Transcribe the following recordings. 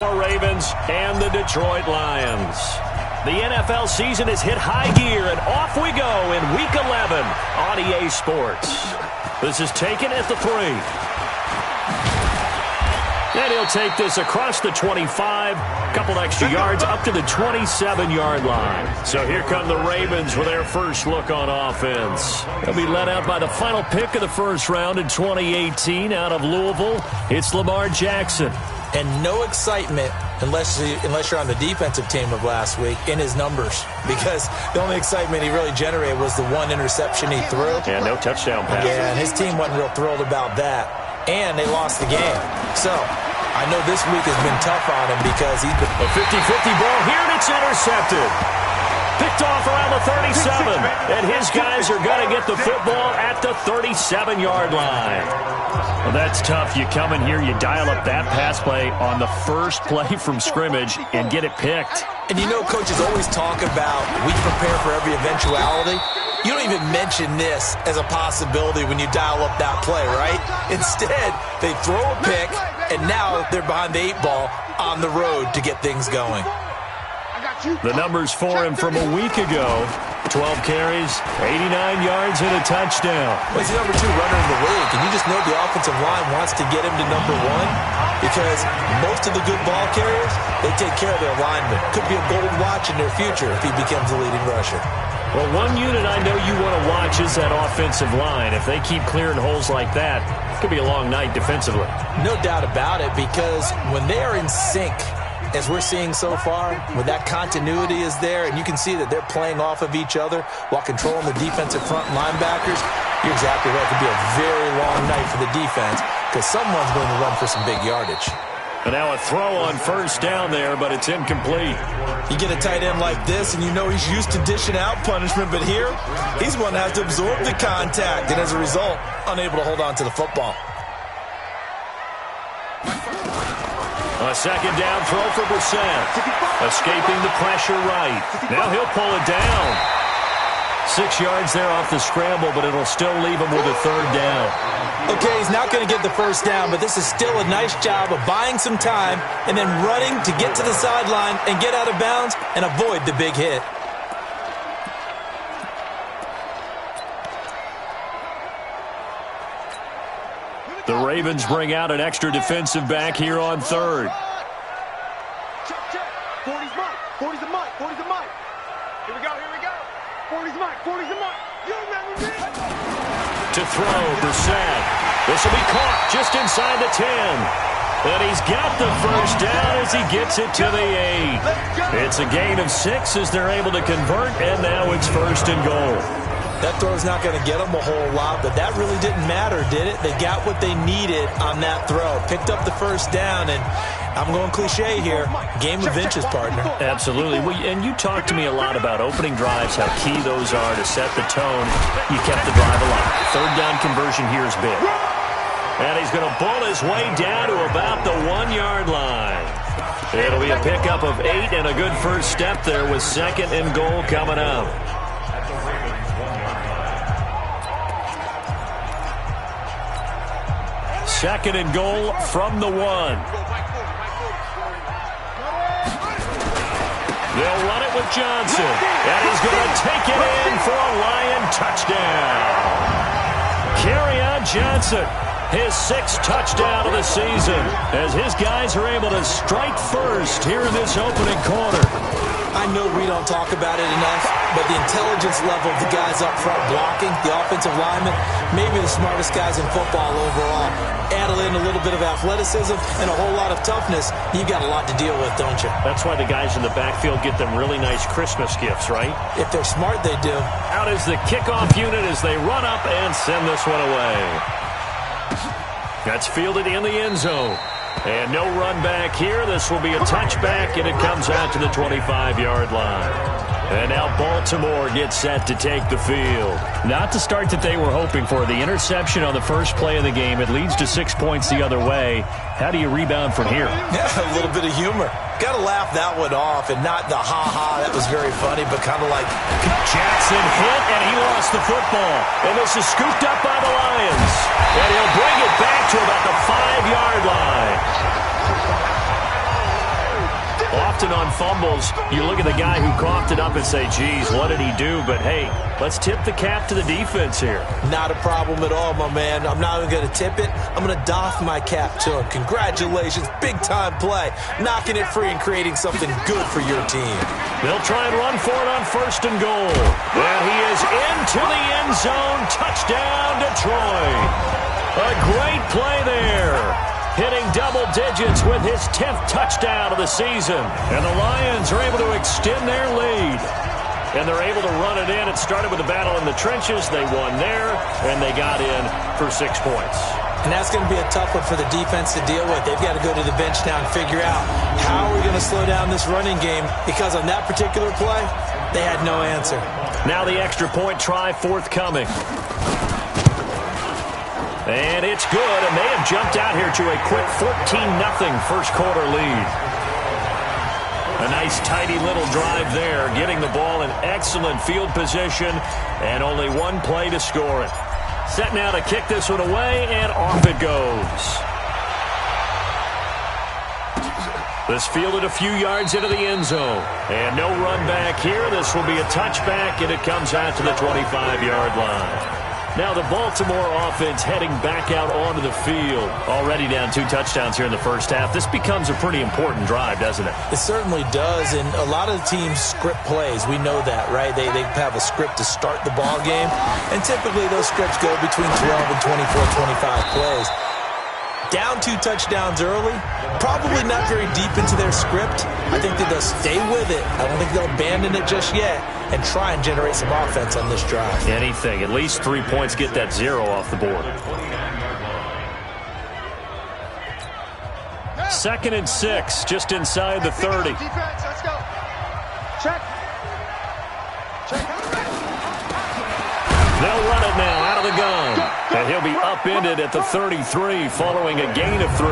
Ravens and the Detroit Lions. The NFL season has hit high gear, and off we go in Week 11 on EA Sports. This is taken at the 3. And he'll take this across the 25, couple extra yards up to the 27-yard line. So here come the Ravens with their first look on offense. They'll be led out by the final pick of the first round in 2018 out of Louisville. It's Lamar Jackson. And no excitement unless you're on the defensive team of last week in his numbers, because the only excitement he really generated was the one interception he threw. Yeah, no touchdown pass. Yeah, and his team wasn't real thrilled about that, and they lost the game. So I know this week has been tough on him because he's been... A 50-50 ball here, and it's intercepted. Picked off around the 37, and his guys are going to get the football at the 37-yard line. Well, that's tough. You come in here, you dial up that pass play on the first play from scrimmage and get it picked. And you know, coaches always talk about we prepare for every eventuality. You don't even mention this as a possibility when you dial up that play, right? Instead, they throw a pick, and now they're behind the 8 ball on the road to get things going. The numbers for him from a week ago: 12 carries, 89 yards, and a touchdown. Well, he's the number 2 runner in the league, and you just know the offensive line wants to get him to number 1 because most of the good ball carriers, they take care of their linemen. Could be a gold watch in their future if he becomes the leading rusher. Well, one unit I know you want to watch is that offensive line. If they keep clearing holes like that, it could be a long night defensively. No doubt about it, because when they are in sync, as we're seeing so far, when that continuity is there and you can see that they're playing off of each other while controlling the defensive front linebackers, you're exactly right. It could be a very long night for the defense because someone's going to run for some big yardage. And now a throw on first down there, but it's incomplete. You get a tight end like this, and you know he's used to dishing out punishment, but here, he's one that has to absorb the contact, and as a result, unable to hold on to the football. A second down throw for Brissett. Escaping the pressure right. Now he'll pull it down. 6 yards there off the scramble, but it'll still leave him with a third down. Okay, he's not going to get the first down, but this is still a nice job of buying some time and then running to get to the sideline and get out of bounds and avoid the big hit. The Ravens bring out an extra defensive back here on third. Check. 40's Mike. 40's the Mike. 40's the Mike. Here we go. 40's Mike. 40's the Mike. You remember me? To throw, Brissett. This will be caught just inside the 10. And he's got the first down as he gets it to the 8. It's a gain of 6 as they're able to convert, and now it's first and goal. That throw's not going to get them a whole lot, but that really didn't matter, did it? They got what they needed on that throw. Picked up the first down, and I'm going cliche here. Game of inches, partner. Absolutely. And you talked to me a lot about opening drives, how key those are to set the tone. You kept the drive alive. Third down conversion here is big. And he's going to bull his way down to about the 1-yard line. It'll be a pickup of 8 and a good first step there with second and goal coming up. Second and goal from the 1. They'll run it with Johnson. And he's going to take it in for a Lion touchdown. Kerryon Johnson, his 6th touchdown of the season, as his guys are able to strike first here in this opening quarter. I know we don't talk about it enough, but the intelligence level of the guys up front blocking, the offensive linemen, maybe the smartest guys in football overall. Add in a little bit of athleticism and a whole lot of toughness, you've got a lot to deal with, don't you? That's why the guys in the backfield get them really nice Christmas gifts, right? If they're smart, they do. Out is the kickoff unit as they run up and send this one away. That's fielded in the end zone. And no run back here. This will be a touchback, and it comes out to the 25-yard line. And now Baltimore gets set to take the field. Not the start that they were hoping for. The interception on the first play of the game. It leads to 6 points the other way. How do you rebound from here? Yeah, a little bit of humor. Got to laugh that one off, and not the ha-ha. That was very funny, but kind of like... Jackson hit, and he lost the football. And this is scooped up by the Lions. And he'll bring it back to about the 5-yard line. often on fumbles, you look at the guy who coughed it up and say, geez, what did he do? But, hey, let's tip the cap to the defense here. Not a problem at all, my man. I'm not even going to tip it. I'm going to doff my cap to him. Congratulations. Big-time play. Knocking it free and creating something good for your team. They'll try and run for it on 1st and goal. And he is into the end zone. Touchdown, Detroit. A great play there. Hitting double digits with his 10th touchdown of the season. And the Lions are able to extend their lead. And they're able to run it in. It started with a battle in the trenches. They won there, and they got in for 6 points. And that's going to be a tough one for the defense to deal with. They've got to go to the bench now and figure out how are we going to slow down this running game, because on that particular play, they had no answer. Now the extra point try forthcoming. And it's good, and they have jumped out here to a quick 14-0 first quarter lead. A nice, tidy little drive there, getting the ball in excellent field position, and only one play to score it. Set now to kick this one away, and off it goes. This fielded a few yards into the end zone. And no run back here. This will be a touchback, and it comes out to the 25-yard line. Now the Baltimore offense heading back out onto the field. Already down 2 touchdowns here in the first half. This becomes a pretty important drive, doesn't it? It certainly does, and a lot of the teams script plays. We know that, right? They have a script to start the ball game, and typically those scripts go between 12 and 24, 25 plays. Down 2 touchdowns early, probably not very deep into their script. I think that they'll stay with it. I don't think they'll abandon it just yet and try and generate some offense on this drive. Anything. At least 3 points, get that 0 off the board. 2nd and 6, just inside the 30. Defense, let's go. Check. They'll run it now out of the gun. And he'll be upended at the 33 following a gain of 3.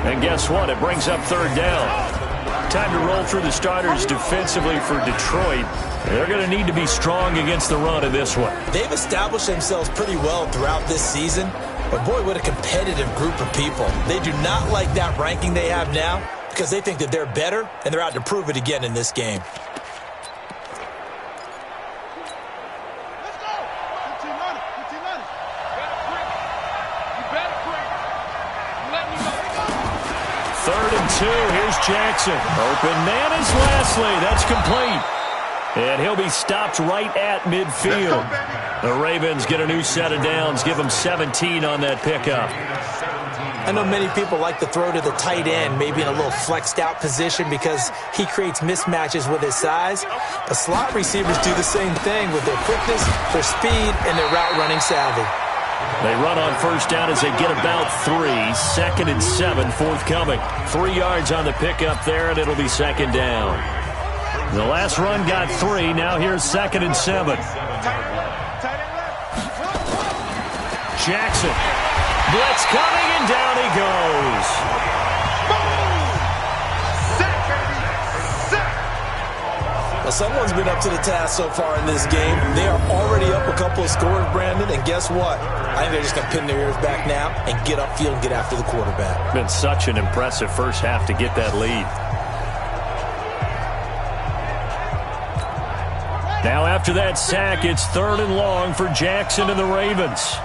And guess what? It brings up 3rd down. Time to roll through the starters defensively for Detroit. They're going to need to be strong against the run in this one. They've established themselves pretty well throughout this season. But boy, what a competitive group of people. They do not like that ranking they have now because they think that they're better, and they're out to prove it again in this game. Here's Jackson. Open man is Lashley. That's complete. And he'll be stopped right at midfield. The Ravens get a new set of downs. Give them 17 on that pickup. I know many people like to throw to the tight end, maybe in a little flexed out position because he creates mismatches with his size. But slot receivers do the same thing with their quickness, their speed, and their route running savvy. They run on 1st down as they get about 3. 2nd and 7 forthcoming. 3 yards on the pickup there, and it'll be 2nd down. The last run got 3. Now here's 2nd and 7. Jackson. Blitz coming, and down he goes. Well, someone's been up to the task so far in this game. They are already up a couple of scores, Brandon, and guess what? I think they're just going to pin their ears back now and get upfield and get after the quarterback. Been such an impressive first half to get that lead. Now after that sack, it's 3rd and long for Jackson and the Ravens.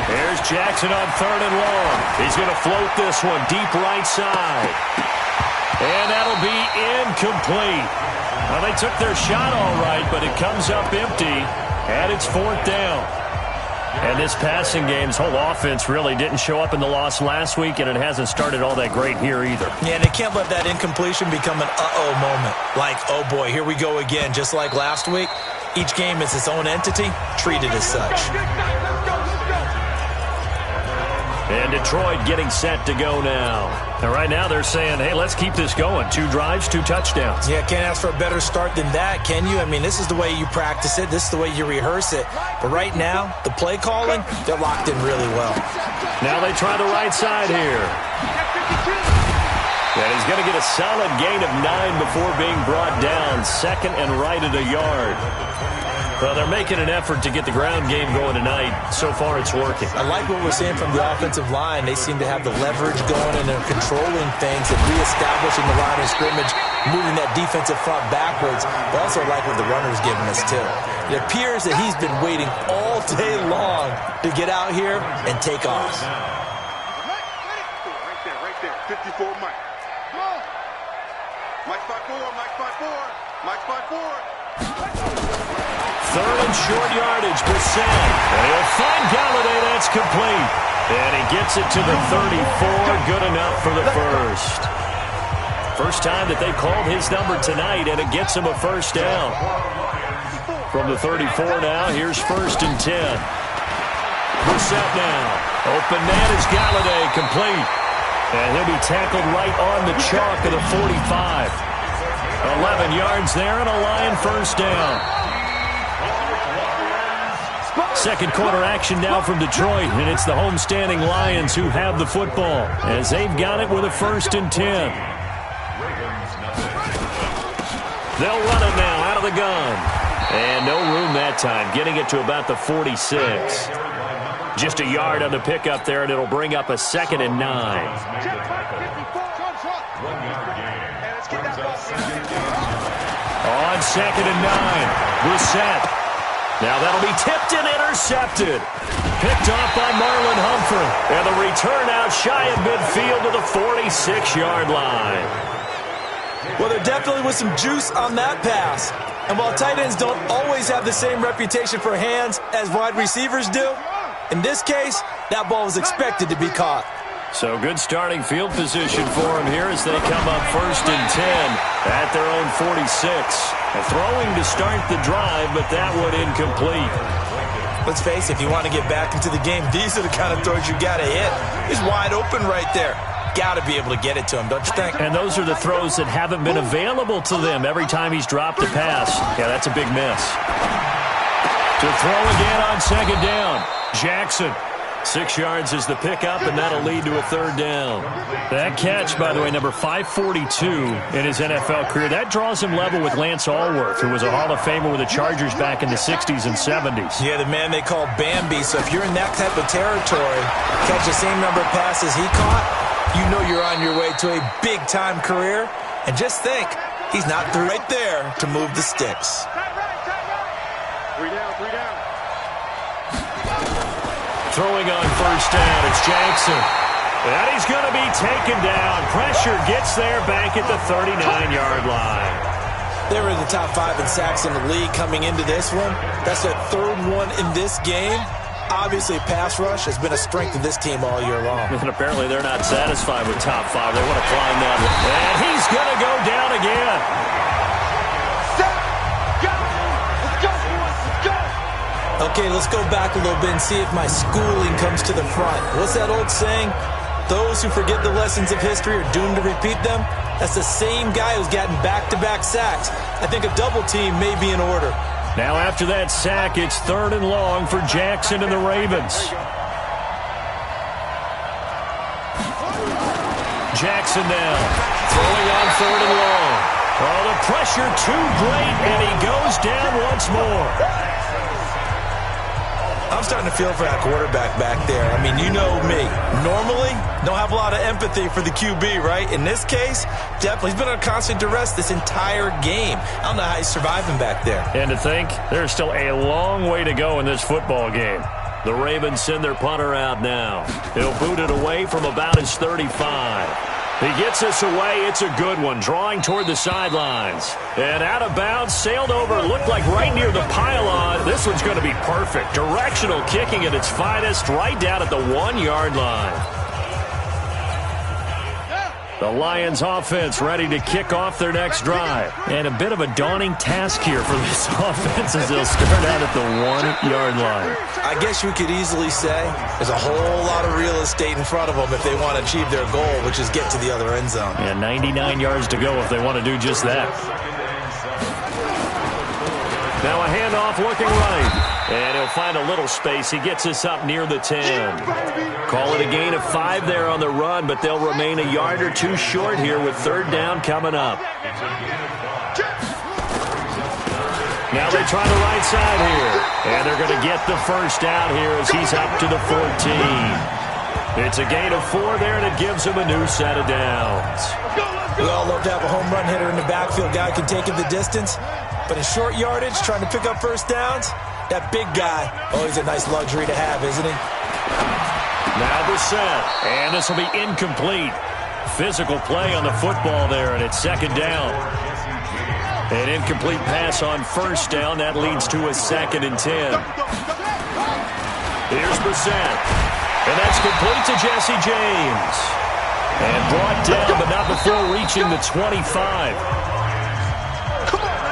There's Jackson on 3rd and long. He's going to float this one deep right side. And that'll be incomplete. Well, they took their shot all right, but it comes up empty, and it's 4th down. And this passing game's whole offense really didn't show up in the loss last week, and it hasn't started all that great here either. Yeah, they can't let that incompletion become an uh-oh moment. Like, oh boy, here we go again, just like last week. Each game is its own entity, treated as such. And Detroit getting set to go now. And right now they're saying, hey, let's keep this going. 2 drives, 2 touchdowns. Yeah, can't ask for a better start than that, can you? I mean, this is the way you practice it. This is the way you rehearse it. But right now, the play calling, they're locked in really well. Now they try the right side here. And he's going to get a solid gain of 9 before being brought down. 2nd and right at a yard. Well, they're making an effort to get the ground game going tonight. So far, it's working. I like what we're seeing from the offensive line. They seem to have the leverage going, and they're controlling things and reestablishing the line of scrimmage, moving that defensive front backwards. But also like what the runner's giving us, too. It appears that he's been waiting all day long to get out here and take off. Right there. 54, Mike. Come on. Mike's 5'4", Mike's 5'4", Mike's 5'4". Third and short yardage, Brissett. And he'll find Galladay. That's complete. And he gets it to the 34. Good enough for the first. First time that they called his number tonight, and it gets him a first down. From the 34 now, here's 1st and 10. Brissett now. Open man is Galladay, complete. And he'll be tackled right on the chalk of the 45. 11 yards there and a Lion first down. Second quarter action now from Detroit, and it's the homestanding Lions who have the football as they've got it with a 1st and 10. They'll run it now out of the gun. And no room that time, getting it to about the 46. Just a yard on the pickup there, and it'll bring up a 2nd and 9. On 2nd and 9, Brissett. Now that'll be tipped and intercepted. Picked off by Marlon Humphrey. And the return out shy of midfield to the 46-yard line. Well, there definitely was some juice on that pass. And while tight ends don't always have the same reputation for hands as wide receivers do, in this case, that ball was expected to be caught. So good starting field position for him here as they come up 1st and 10 at their own 46. Throwing to start the drive, but that one incomplete. Let's face it, if you want to get back into the game, these are the kind of throws you got to hit. He's wide open right there. Got to be able to get it to him, don't you think? And those are the throws that haven't been available to them every time he's dropped a pass. Yeah, that's a big miss. To throw again on 2nd down. Jackson. 6 yards is the pickup, and that'll lead to a 3rd down. That catch, by the way, number 542 in his NFL career, that draws him level with Lance Allworth, who was a Hall of Famer with the Chargers back in the 60s and 70s. Yeah, the man they call Bambi. So if you're in that type of territory, catch the same number of passes he caught, you know you're on your way to a big-time career. And just think, he's not through right there to move the sticks. 3 down. Throwing on 1st down, it's Jackson. And he's going to be taken down. Pressure gets there back at the 39-yard line. They were in the top 5 in sacks in the league coming into this one. That's their 3rd one in this game. Obviously, pass rush has been a strength of this team all year long. And apparently they're not satisfied with top 5. They want to climb that one. And he's going to go down again. Okay, let's go back a little bit and see if my schooling comes to the front. What's that old saying? Those who forget the lessons of history are doomed to repeat them. That's the same guy who's gotten back-to-back sacks. I think a double team may be in order. Now after that sack, it's 3rd and long for Jackson and the Ravens. Jackson now, throwing on 3rd and long. Oh, the pressure too great, and he goes down once more. I'm starting to feel for that quarterback back there. I mean, you know me. Normally, don't have a lot of empathy for the QB, right? In this case, definitely. He's been under constant duress this entire game. I don't know how he's surviving back there. And to think, there's still a long way to go in this football game. The Ravens send their punter out now. He'll boot it away from about his 35. He gets us away. It's a good one. Drawing toward the sidelines. And out of bounds, sailed over, looked like right near the pylon. This one's going to be perfect. Directional kicking at its finest, right down at the 1-yard line. The Lions offense ready to kick off their next drive. And a bit of a daunting task here for this offense as they'll start out at the 1-yard line. I guess you could easily say there's a whole lot of real estate in front of them if they want to achieve their goal, which is get to the other end zone. And 99 yards to go if they want to do just that. Now a handoff looking right. And he'll find a little space. He gets us up near the 10. Call it a gain of 5 there on the run, but they'll remain a yard or two short here with 3rd down coming up. Now they try the right side here. And they're going to get the first out here as he's up to the 14. It's a gain of 4 there, and it gives him a new set of downs. We all love to have a home run hitter in the backfield. Guy can take it the distance. But in short yardage, trying to pick up first downs, that big guy, always a nice luxury to have, isn't he? Now the set, and this will be incomplete. Physical play on the football there, and it's second down. An incomplete pass on first down. That leads to a 2nd and 10. Here's Brissett, and that's complete to Jesse James. And brought down, but not before reaching the 25.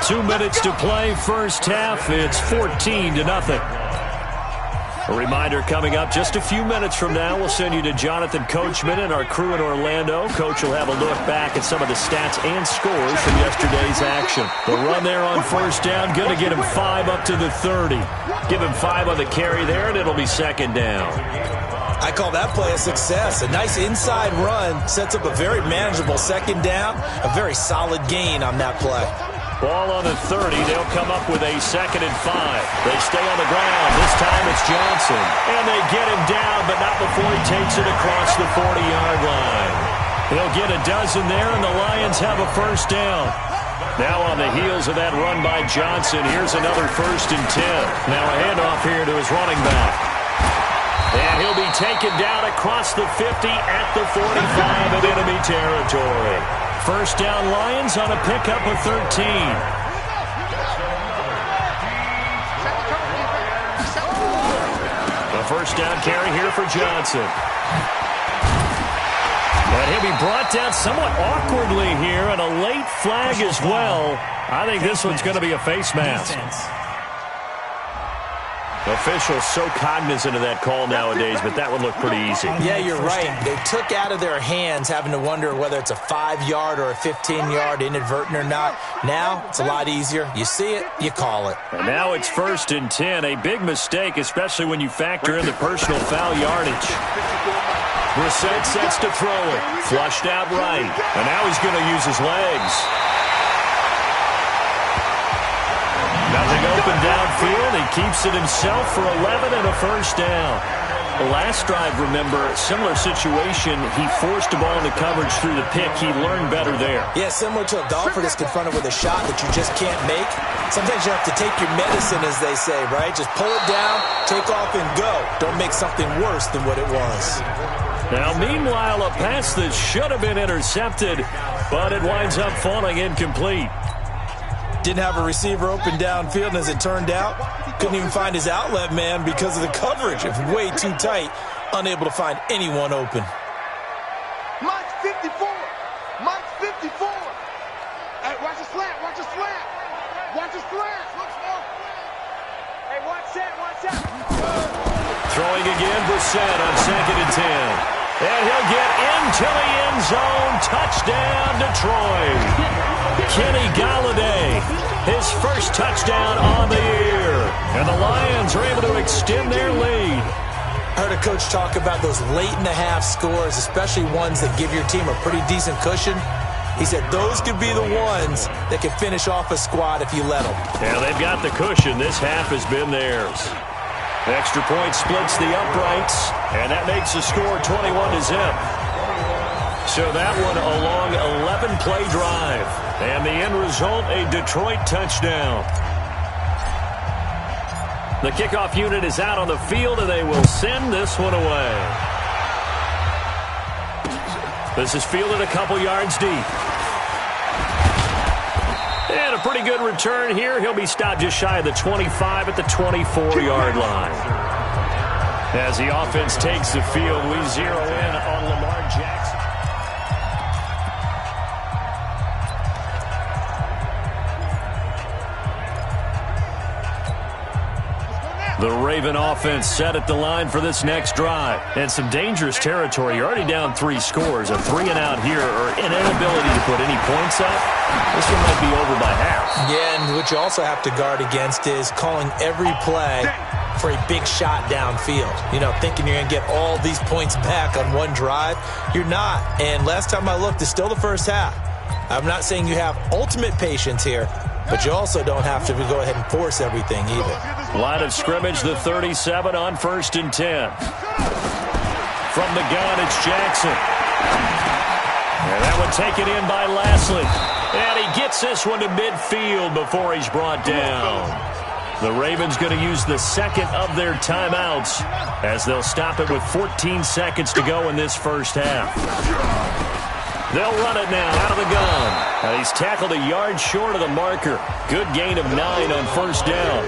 2 minutes to play, first half. It's 14-0. A reminder coming up just a few minutes from now. We'll send you to Jonathan Coachman and our crew in Orlando. Coach will have a look back at some of the stats and scores from yesterday's action. The run there on first down, going to get him 5 up to the 30. Give him 5 on the carry there, and it'll be second down. I call that play a success. A nice inside run sets up a very manageable second down. A very solid gain on that play. Ball on the 30. They'll come up with a 2nd and 5. They stay on the ground. This time it's Johnson. And they get him down, but not before he takes it across the 40-yard line. He'll get a dozen there, and the Lions have a first down. Now on the heels of that run by Johnson, here's another 1st and 10. Now a handoff here to his running back. And he'll be taken down across the 50 at the 45 of enemy territory. First down Lions on a pickup of 13. The first down carry here for Johnson. And he'll be brought down somewhat awkwardly here, and a late flag as well. I think this one's going to be a face mask. Officials so cognizant of that call nowadays, but that would look pretty easy. Yeah, you're right. They took out of their hands having to wonder whether it's a 5-yard or a 15-yard, inadvertent or not. Now, it's a lot easier. You see it, you call it. And now it's 1st and 10. A big mistake, especially when you factor in the personal foul yardage. Brissett sets to throw it. Flushed out right. And now he's going to use his legs. Nothing open downfield. He keeps it himself for 11 and a first down. The last drive, remember, similar situation. He forced the ball into coverage through the pick. He learned better there. Yeah, similar to a golfer that's confronted with a shot that you just can't make. Sometimes you have to take your medicine, as they say, right? Just pull it down, take off, and go. Don't make something worse than what it was. Now, meanwhile, a pass that should have been intercepted, but it winds up falling incomplete. Didn't have a receiver open downfield, and as it turned out, couldn't even find his outlet man because of the coverage. It was way too tight, unable to find anyone open. Mike's 54. Mike's 54. Hey, watch the slant. Watch the slant. Watch the slant. Hey, watch that. Watch that. Throwing again, Brissett on 2nd and 10. And he'll get into the end zone. Touchdown, Detroit. Kenny Galladay, his first touchdown on the year. And the Lions are able to extend their lead. I heard a coach talk about those late-in-the-half scores, especially ones that give your team a pretty decent cushion. He said those could be the ones that can finish off a squad if you let them. Yeah, they've got the cushion. This half has been theirs. Extra point splits the uprights, and that makes the score 21-0. So that one a long 11-play drive. And the end result, a Detroit touchdown. The kickoff unit is out on the field, and they will send this one away. This is fielded a couple yards deep. And a pretty good return here. He'll be stopped just shy of the 25 at the 24-yard line. As the offense takes the field, we zero in on Lamar Jackson. The Raven offense set at the line for this next drive. And some dangerous territory. You're already down 3 scores. A 3-and-out here, or an inability to put any points up. This one might be over by half. Yeah, and what you also have to guard against is calling every play for a big shot downfield. You know, thinking you're going to get all these points back on one drive. You're not. And last time I looked, it's still the first half. I'm not saying you have ultimate patience here, but you also don't have to go ahead and force everything either. Line of scrimmage, the 37 on 1st and 10. From the gun, it's Jackson. And that one taken in by Lastly. And he gets this one to midfield before he's brought down. The Ravens going to use the second of their timeouts as they'll stop it with 14 seconds to go in this first half. They'll run it now out of the gun. And he's tackled a yard short of the marker. Good gain of 9 on 1st down.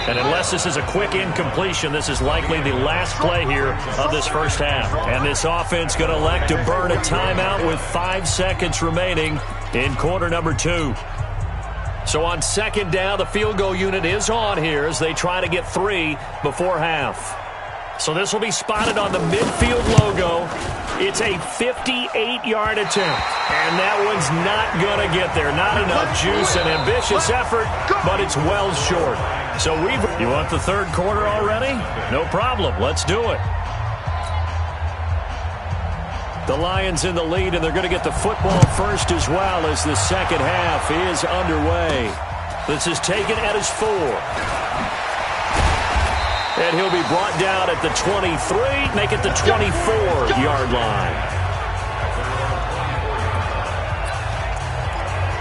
And unless this is a quick incompletion, this is likely the last play here of this first half. And this offense going to elect to burn a timeout with 5 seconds remaining in quarter number 2. So on 2nd down, the field goal unit is on here as they try to get 3 before half. So this will be spotted on the midfield logo. It's a 58-yard attempt, and that one's not going to get there. Not enough juice, an ambitious effort, but it's well short. So you want the 3rd quarter already? No problem. Let's do it. The Lions in the lead, and they're going to get the football first as well as the second half is underway. This is taken at his 4. And he'll be brought down at the 23, make it the 24-yard line.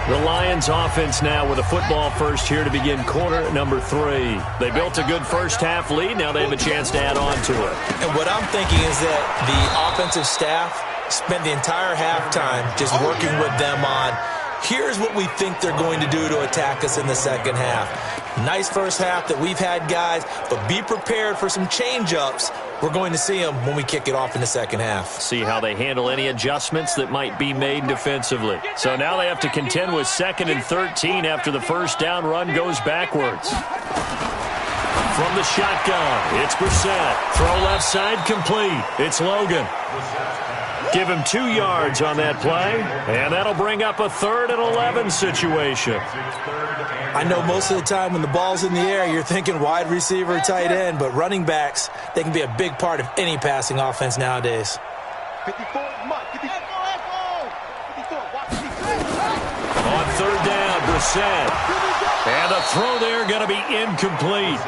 The Lions offense now with a football first here to begin quarter number 3. They built a good first half lead. Now they have a chance to add on to it. And what I'm thinking is that the offensive staff spent the entire halftime just working with them on, here's what we think they're going to do to attack us in the second half. Nice first half that we've had, guys, but be prepared for some change-ups. We're going to see them when we kick it off in the second half. See how they handle any adjustments that might be made defensively. So now they have to contend with 2nd and 13 after the first down run goes backwards. From the shotgun, it's Brissett. Throw left side complete. It's Logan. Give him 2 yards on that play, and that'll bring up a 3rd and 11 situation. I know most of the time when the ball's in the air, you're thinking wide receiver, tight end, but running backs, they can be a big part of any passing offense nowadays. 54, On 3rd down, Brissett. And the throw there going to be incomplete.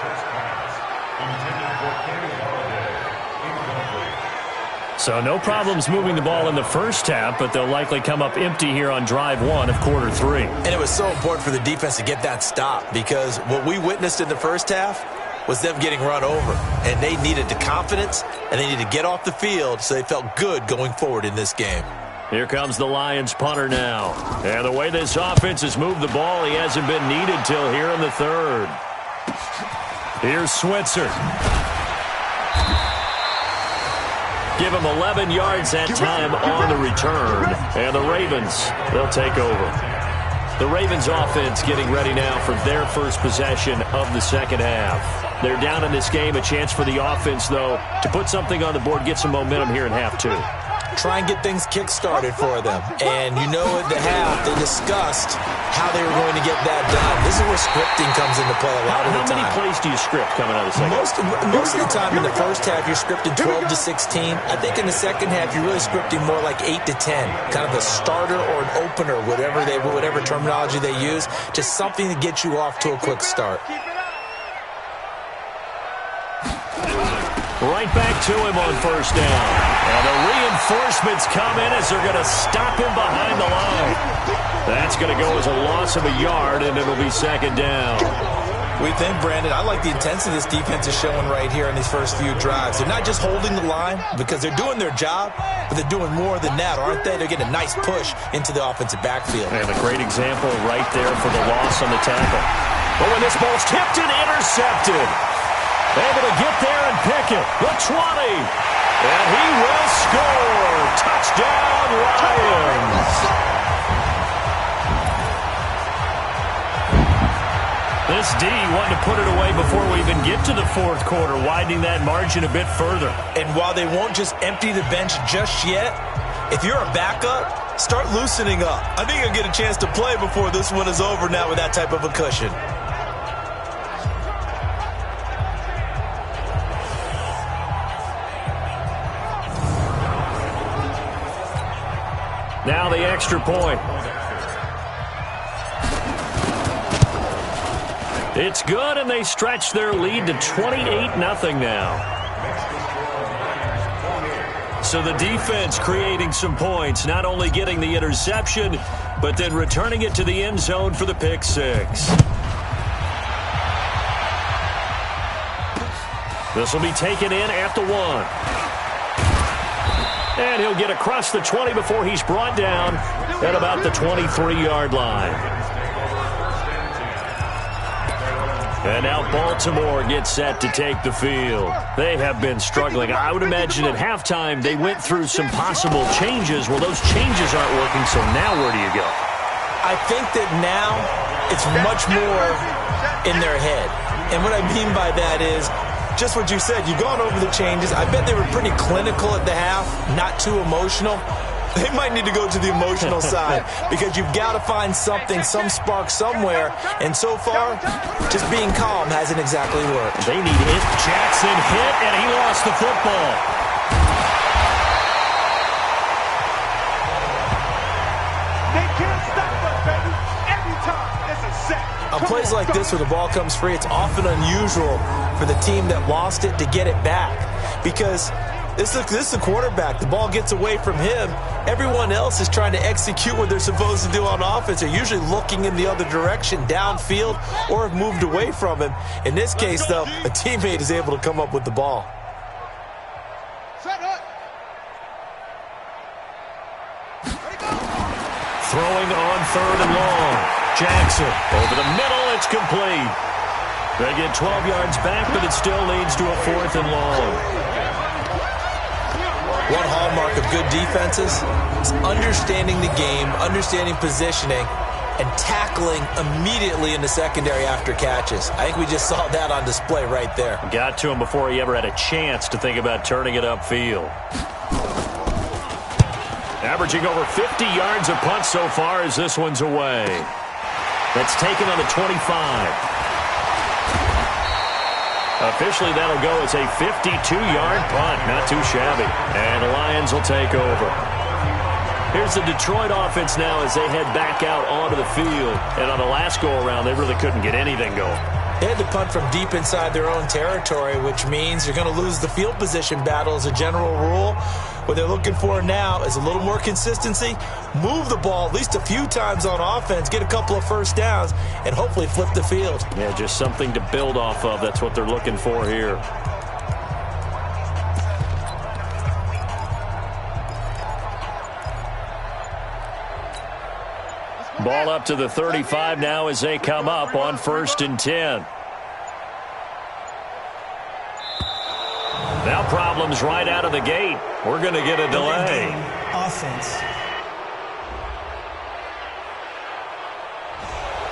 So no problems moving the ball in the first half, but they'll likely come up empty here on drive 1 of quarter 3. And it was so important for the defense to get that stop because what we witnessed in the first half was them getting run over. And they needed the confidence, and they needed to get off the field so they felt good going forward in this game. Here comes the Lions punter now. And the way this offense has moved the ball, he hasn't been needed till here in the 3rd. Here's Switzer. Give him 11 yards that time on the return. And the Ravens, they'll take over. The Ravens offense getting ready now for their first possession of the second half. They're down in this game. A chance for the offense, though, to put something on the board, get some momentum here in half 2. Try and get things kick-started for them. And you know at the half, they discussed how they were going to get that done. This is where scripting comes into play a lot of the time. How many plays do you script coming out of the second half? Most of the time in the first half, you're scripting 12 to 16. I think in the second half, you're really scripting more like 8 to 10. Kind of a starter or an opener, whatever terminology they use. Just something to get you off to a quick start. Right back to him on 1st down. And the reinforcements come in as they're going to stop him behind the line. That's going to go as a loss of a yard, and it'll be 2nd down. We think, Brandon, I like the intensity this defense is showing right here in these first few drives. They're not just holding the line because they're doing their job, but they're doing more than that, aren't they? They're getting a nice push into the offensive backfield. And a great example right there for the loss on the tackle. But when this ball's tipped and intercepted, able to get there and pick it. The 20. And he will score. Touchdown, Lions. This D wanting to put it away before we even get to the 4th quarter, widening that margin a bit further. And while they won't just empty the bench just yet, if you're a backup, start loosening up. I think you'll get a chance to play before this one is over now with that type of a cushion. Now the extra point. It's good, and they stretch their lead to 28-0 now. So the defense creating some points, not only getting the interception, but then returning it to the end zone for the pick six. This will be taken in at the 1. And he'll get across the 20 before he's brought down at about the 23-yard line. And now Baltimore gets set to take the field. They have been struggling. I would imagine at halftime they went through some possible changes. Well, those changes aren't working, so now where do you go? I think that now it's much more in their head. And what I mean by that is just what you said. You've gone over the changes. I bet they were pretty clinical at the half, not too emotional. They might need to go to the emotional side because you've got to find something, some spark somewhere. And so far, just being calm hasn't exactly worked. They need it. Jackson hit, and he lost the football. They can't stop us, baby. Every time, it's a sack. On plays like this where the ball comes free, it's often unusual for the team that lost it to get it back because this is the quarterback. The ball gets away from him. Everyone else is trying to execute what they're supposed to do on offense. They're usually looking in the other direction, downfield, or have moved away from him. In this case, though, a teammate is able to come up with the ball. Throwing on 3rd and long. Jackson over the middle. It's complete. They get 12 yards back, but it still leads to a 4th and long. One hallmark of good defenses is understanding the game, understanding positioning, and tackling immediately in the secondary after catches. I think we just saw that on display right there. Got to him before he ever had a chance to think about turning it upfield. Averaging over 50 yards a punt so far as this one's away. That's taken on the 25. Officially, that'll go as a 52-yard punt. Not too shabby. And the Lions will take over. Here's the Detroit offense now as they head back out onto the field. And on the last go-around, they really couldn't get anything going. They had to punt from deep inside their own territory, which means you're going to lose the field position battle as a general rule. What they're looking for now is a little more consistency, move the ball at least a few times on offense, get a couple of first downs, and hopefully flip the field. Yeah, just something to build off of. That's what they're looking for here. Ball up to the 35 now as they come up on 1st and 10. Now problems right out of the gate. We're going to get a delay. Offense.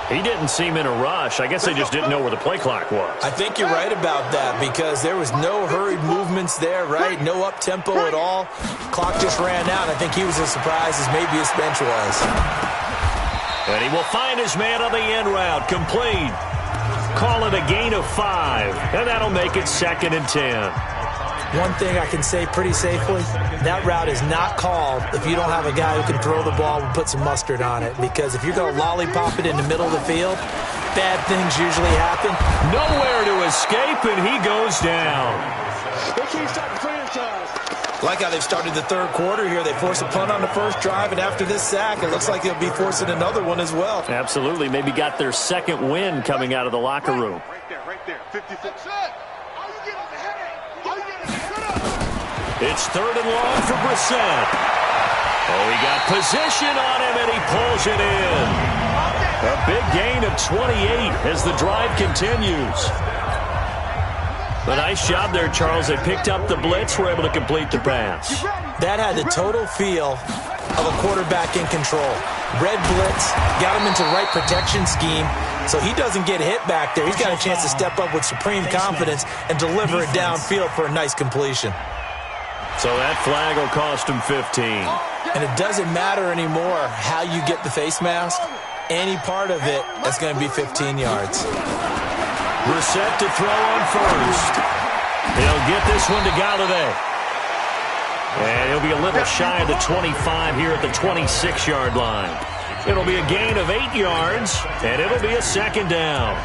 He didn't seem in a rush. I guess they just didn't know where the play clock was. I think you're right about that because there was no hurried movements there, right? No up-tempo at all. Clock just ran out. I think he was as surprised as maybe his bench was. And he will find his man on the end route. Complete. Call it a gain of 5. And that'll make it 2nd and 10. One thing I can say pretty safely, that route is not called if you don't have a guy who can throw the ball and put some mustard on it. Because if you're going to lollipop it in the middle of the field, bad things usually happen. Nowhere to escape, and he goes down. They can't stop the franchise. Like how they've started the third quarter here. They force a punt on the first drive, and after this sack, it looks like they'll be forcing another one as well. Absolutely. Maybe got their second win coming out of the locker room. Right there. 56. It's 3rd and long for Brissett. Oh, he got position on him, and he pulls it in. A big gain of 28 as the drive continues. A nice job there, Charles. They picked up the blitz, were able to complete the pass. That had the total feel of a quarterback in control. Red blitz, got him into the right protection scheme, so he doesn't get hit back there. He's got a chance to step up with supreme confidence and deliver it downfield for a nice completion. So that flag will cost him 15. And it doesn't matter anymore how you get the face mask. Any part of it, that's going to be 15 yards. Brissett to throw on first. He'll get this one to Galladay. And he'll be a little shy of the 25 here at the 26-yard line. It'll be a gain of 8 yards, and it'll be a 2nd down.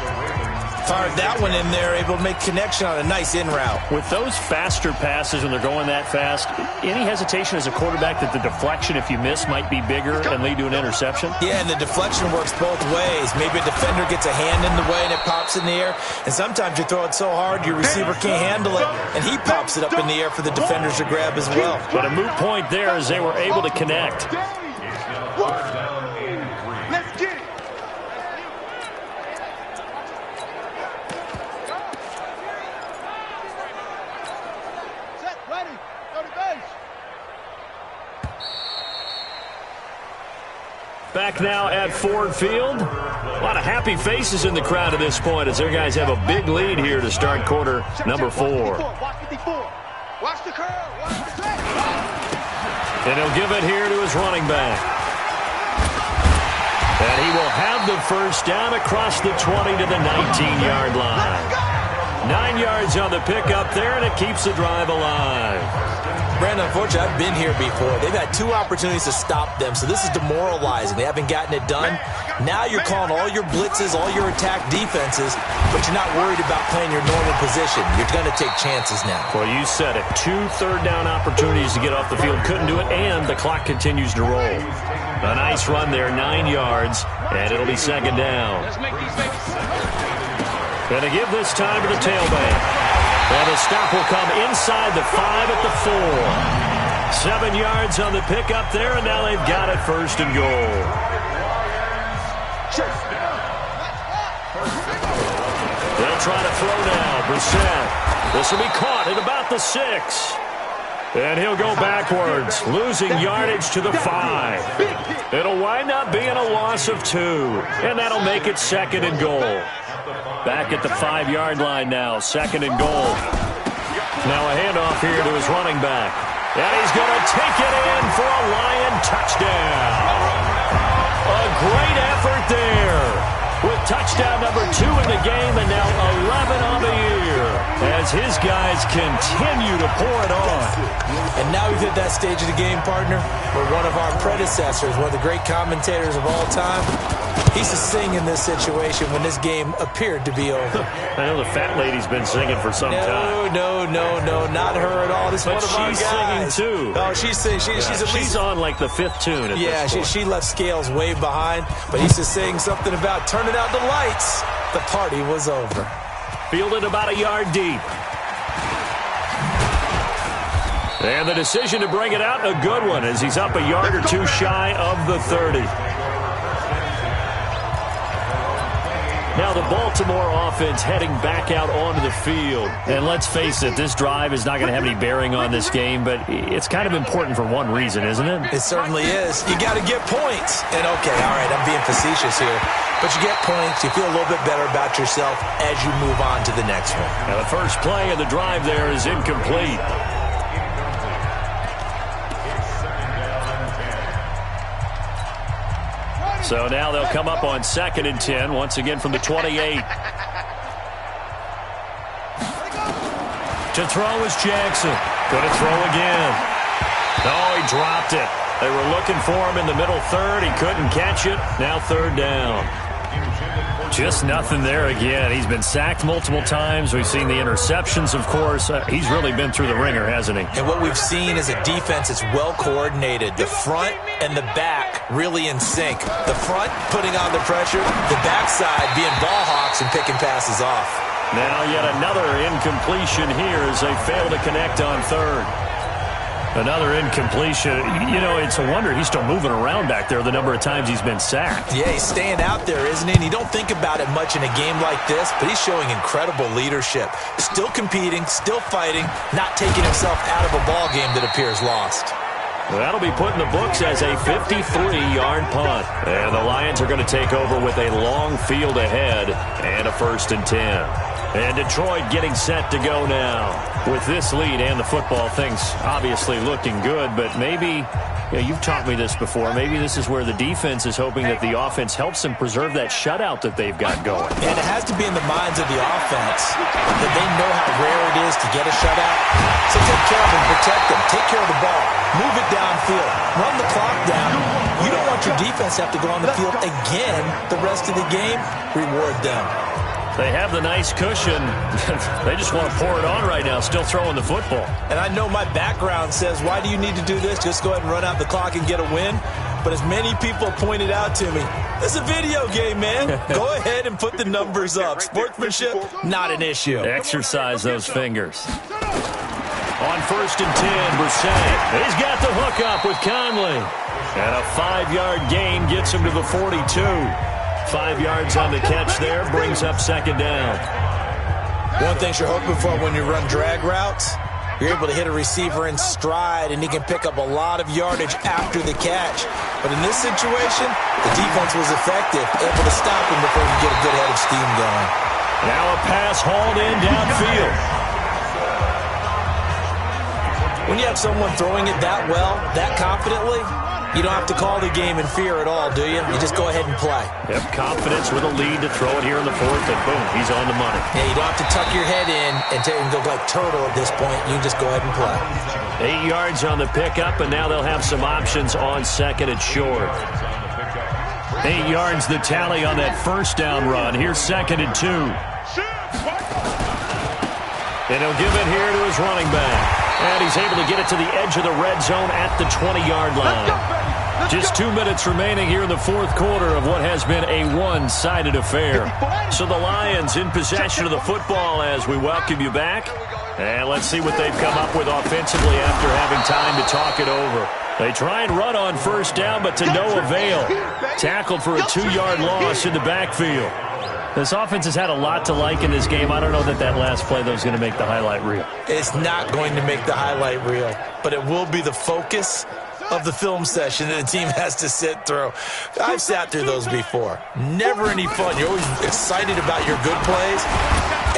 Fired that one in there, able to make connection on a nice in route. With those faster passes when they're going that fast, any hesitation as a quarterback that the deflection, if you miss, might be bigger and lead to an interception? Yeah, and the deflection works both ways. Maybe a defender gets a hand in the way and it pops in the air, and sometimes you throw it so hard your receiver can't handle it, and he pops it up in the air for the defenders to grab as well. But a moot point there as they were able to connect. Let's get it. Set, ready, go to base. Back now at Ford Field. A lot of happy faces in the crowd at this point as their guys have a big lead here to start quarter number 4. Watch 54. Watch the curl. Watch the set. And he'll give it here to his running back. And he will have the first down across the 20 to the 19-yard line. 9 yards on the pickup there, and it keeps the drive alive. Brandon, unfortunately, I've been here before. They've had 2 opportunities to stop them, so this is demoralizing. They haven't gotten it done. Now you're calling all your blitzes, all your attack defenses, but you're not worried about playing your normal position. You're going to take chances now. Well, you said it. 2 third-down opportunities to get off the field. Couldn't do it, and the clock continues to roll. A nice run there, 9 yards, and it'll be second down. Going to give this time to the tailback. And the stop will come inside the 5 at the 4. 7 yards on the pickup there, and now they've got it first and goal. They'll try to throw now. Brissett. This will be caught at about the 6. And he'll go backwards, losing yardage to the 5. It'll wind up being a loss of 2, and that'll make it second and goal. Back at the 5-yard line now, second and goal. Now a handoff here to his running back. And he's going to take it in for a Lion touchdown. A great effort there. With touchdown number 2 in the game and now 11 on the year. As his guys continue to pour it on. And now we've hit that stage of the game, partner, where one of our predecessors, one of the great commentators of all time, he's to sing in this situation when this game appeared to be over. I know the fat lady's been singing for some time. No, not her at all. This is one of our guys. She's singing too. Oh, she's singing. She's on like the 5th tune at this point. she left Scales way behind, but he's just saying something about turning out the lights. The party was over. Fielded about a yard deep. And the decision to bring it out, a good one, as he's up a yard or 2 shy of the 30. Now the Baltimore offense heading back out onto the field. And let's face it, this drive is not going to have any bearing on this game, but it's kind of important for one reason, isn't it? It certainly is. You got to get points. And okay, all right, I'm being facetious here. But you get points, you feel a little bit better about yourself as you move on to the next one. Now the first play of the drive there is incomplete. So now they'll come up on 2nd and 10, once again from the 28. To throw is Jackson. Going to throw again. Oh, he dropped it. They were looking for him in the middle third. He couldn't catch it. Now 3rd down. Just nothing there again. He's been sacked multiple times. We've seen the interceptions, of course. He's really been through the ringer, hasn't he? And what we've seen is a defense that's well coordinated. The front and the back really in sync. The front putting on the pressure, the backside being ball hawks and picking passes off. Now yet another incompletion here as they fail to connect on 3rd. Another incompletion. You know, it's a wonder he's still moving around back there the number of times he's been sacked. Yeah, he's staying out there, isn't he? And you don't think about it much in a game like this, but he's showing incredible leadership. Still competing, still fighting, not taking himself out of a ball game that appears lost. Well, that'll be put in the books as a 53-yard punt. And the Lions are going to take over with a long field ahead and a 1st and 10. And Detroit getting set to go now. With this lead and the football, things obviously looking good, but maybe, you've taught me this before, maybe this is where the defense is hoping that the offense helps them preserve that shutout that they've got going. And it has to be in the minds of the offense that they know how rare it is to get a shutout. So take care of them, protect them, take care of the ball, move it downfield, run the clock down. You don't want your defense to have to go on the field again the rest of the game. Reward them. They have the nice cushion. They just want to pour it on right now, still throwing the football. And I know my background says, why do you need to do this? Just go ahead and run out the clock and get a win. But as many people pointed out to me, it's a video game, man. Go ahead and put the numbers up. Sportsmanship, not an issue. Exercise those fingers. On 1st and 10, Brissett. He's got the hook up with Conley. And a 5-yard gain gets him to the 42. 5 yards on the catch there, brings up 2nd down. One thing you're hoping for when you run drag routes, you're able to hit a receiver in stride, and he can pick up a lot of yardage after the catch. But in this situation, the defense was effective, able to stop him before he get a good head of steam going. Now a pass hauled in downfield. When you have someone throwing it that well, that confidently, you don't have to call the game in fear at all, do you? You just go ahead and play. Yep, confidence with a lead to throw it here in the 4th, and boom, he's on the money. Yeah, you don't have to tuck your head in and go like turtle at this point. You can just go ahead and play. 8 yards on the pickup, and now they'll have some options on 2nd and short. 8 yards the tally on that 1st down run. Here's 2nd and 2. And he'll give it here to his running back. And he's able to get it to the edge of the red zone at the 20-yard line. Just 2 minutes remaining here in the 4th quarter of what has been a one-sided affair. So the Lions in possession of the football as we welcome you back. And let's see what they've come up with offensively after having time to talk it over. They try and run on 1st down, but to no avail. Tackled for a 2-yard loss in the backfield. This offense has had a lot to like in this game. I don't know that last play, though, is going to make the highlight reel. It's not going to make the highlight reel, but it will be the focus of the film session that the team has to sit through. I've sat through those before. Never any fun. You're always excited about your good plays,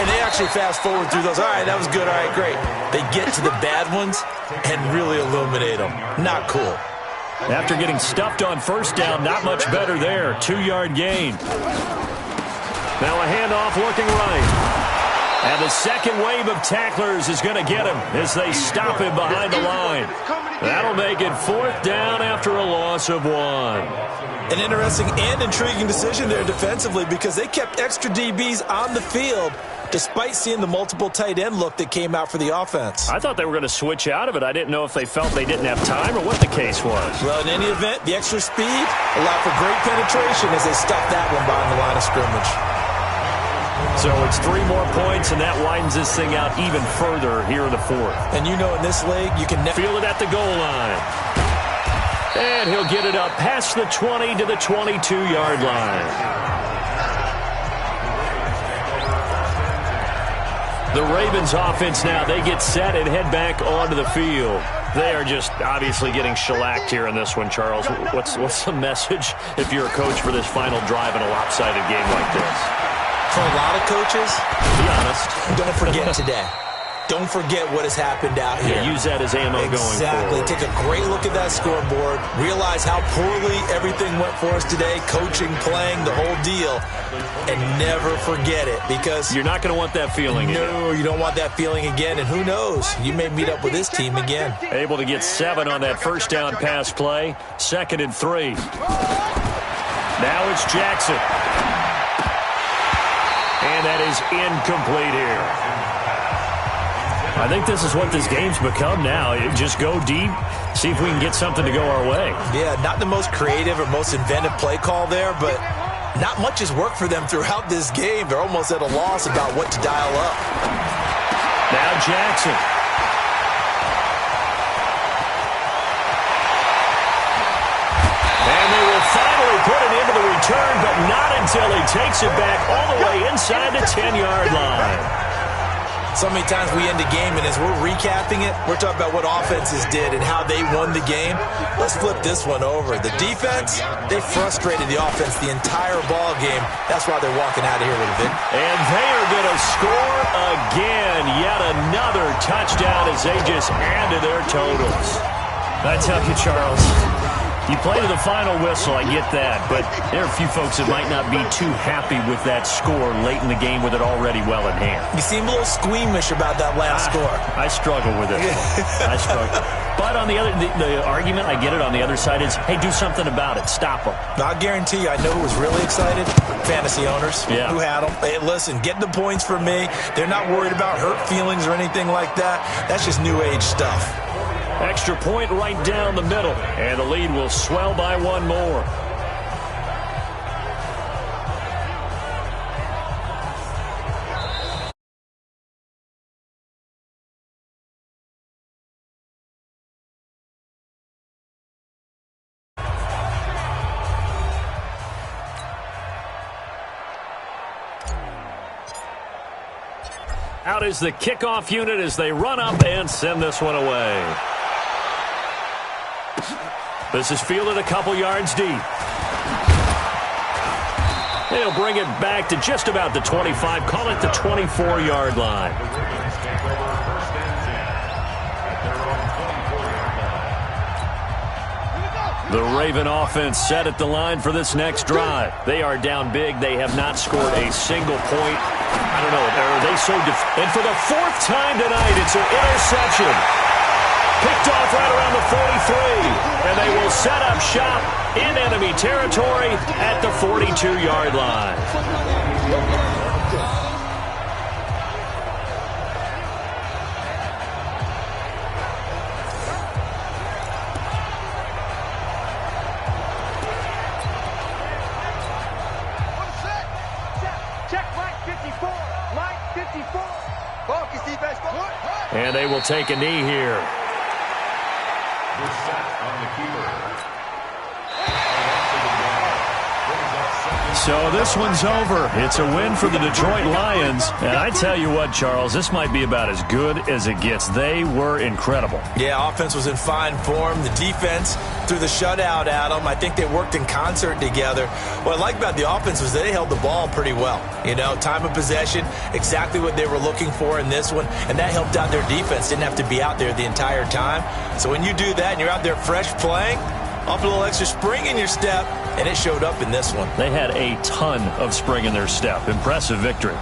and they actually fast forward through those. All right, that was good. All right, great. They get to the bad ones and really illuminate them. Not cool. After getting stuffed on 1st down, not much better there. 2-yard gain. Now a handoff looking right. And the second wave of tacklers is going to get him as they stop him behind the line. That'll make it 4th down after a loss of 1. An interesting and intriguing decision there defensively because they kept extra DBs on the field despite seeing the multiple tight end look that came out for the offense. I thought they were going to switch out of it. I didn't know if they felt they didn't have time or what the case was. Well, in any event, the extra speed allowed for great penetration as they stuffed that one behind the line of scrimmage. So it's 3 more points, and that widens this thing out even further here in the 4th. And you know in this league, you can feel it at the goal line. And he'll get it up past the 20 to the 22-yard line. The Ravens offense now, they get set and head back onto the field. They are just obviously getting shellacked here in this one, Charles. What's the message if you're a coach for this final drive in a lopsided game like this? For a lot of coaches, be honest, don't forget today. Don't forget what has happened out here. Yeah, use that as ammo going forward. Exactly. Take a great look at that scoreboard. Realize how poorly everything went for us today. Coaching, playing, the whole deal. And never forget it because you're not going to want that feeling again. No, you don't want that feeling again. And who knows? You may meet up with this team again. Able to get 7 on that 1st down pass play. 2nd and 3. Now it's Jackson. And that is incomplete here. I think this is what this game's become now. Just go deep, see if we can get something to go our way. Yeah, not the most creative or most inventive play call there, but not much has worked for them throughout this game. They're almost at a loss about what to dial up. Now Jackson. And they will finally put it into the return, but not until he takes it back all the way inside the 10-yard line. So many times we end a game, and as we're recapping it, we're talking about what offenses did and how they won the game. Let's flip this one over. The defense, they frustrated the offense the entire ball game. That's why they're walking out of here with a victory. And they are going to score again. Yet another touchdown as they just add to their totals. I tell you, Charles, You play to the final whistle, I get that, but there are a few folks that might not be too happy with that score late in the game with it already well in hand. You seem a little squeamish about that last score. I struggle with it. I struggle. But on the other, the argument, I get it, on the other side is, hey, do something about it. Stop them. I'll guarantee you, I know who was really excited. Fantasy owners who had them. Hey, listen, get the points for me. They're not worried about hurt feelings or anything like that. That's just new age stuff. Extra point right down the middle, and the lead will swell by one more. Out is the kickoff unit as they run up and send this one away. This is fielded a couple yards deep. They'll bring it back to just about the 25, call it the 24-yard line. The Raven offense set at the line for this next drive. They are down big. They have not scored a single point. I don't know. Are they so and for the fourth time tonight, it's an interception. Picked off right around the 43. And they will set up shop in enemy territory at the 42-yard line. And they will take a knee here. So this one's over. It's a win for the Detroit Lions. And I tell you what, Charles, this might be about as good as it gets. They were incredible. Yeah, offense was in fine form. The defense threw the shutout at them. I think they worked in concert together. What I like about the offense was they held the ball pretty well. You know, time of possession, exactly what they were looking for in this one. And that helped out their defense. Didn't have to be out there the entire time. So when you do that and you're out there fresh playing, off a little extra spring in your step, and it showed up in this one. They had a ton of spring in their step. Impressive victory.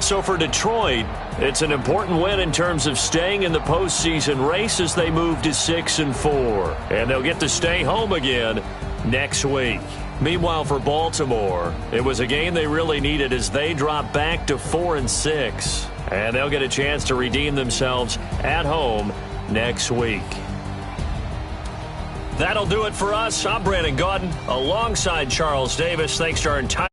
So for Detroit, it's an important win in terms of staying in the postseason race as they move to 6-4. And they'll get to stay home again next week. Meanwhile, for Baltimore, it was a game they really needed as they drop back to 4-6. And they'll get a chance to redeem themselves at home next week. That'll do it for us. I'm Brandon Gaudin alongside Charles Davis. Thanks to our entire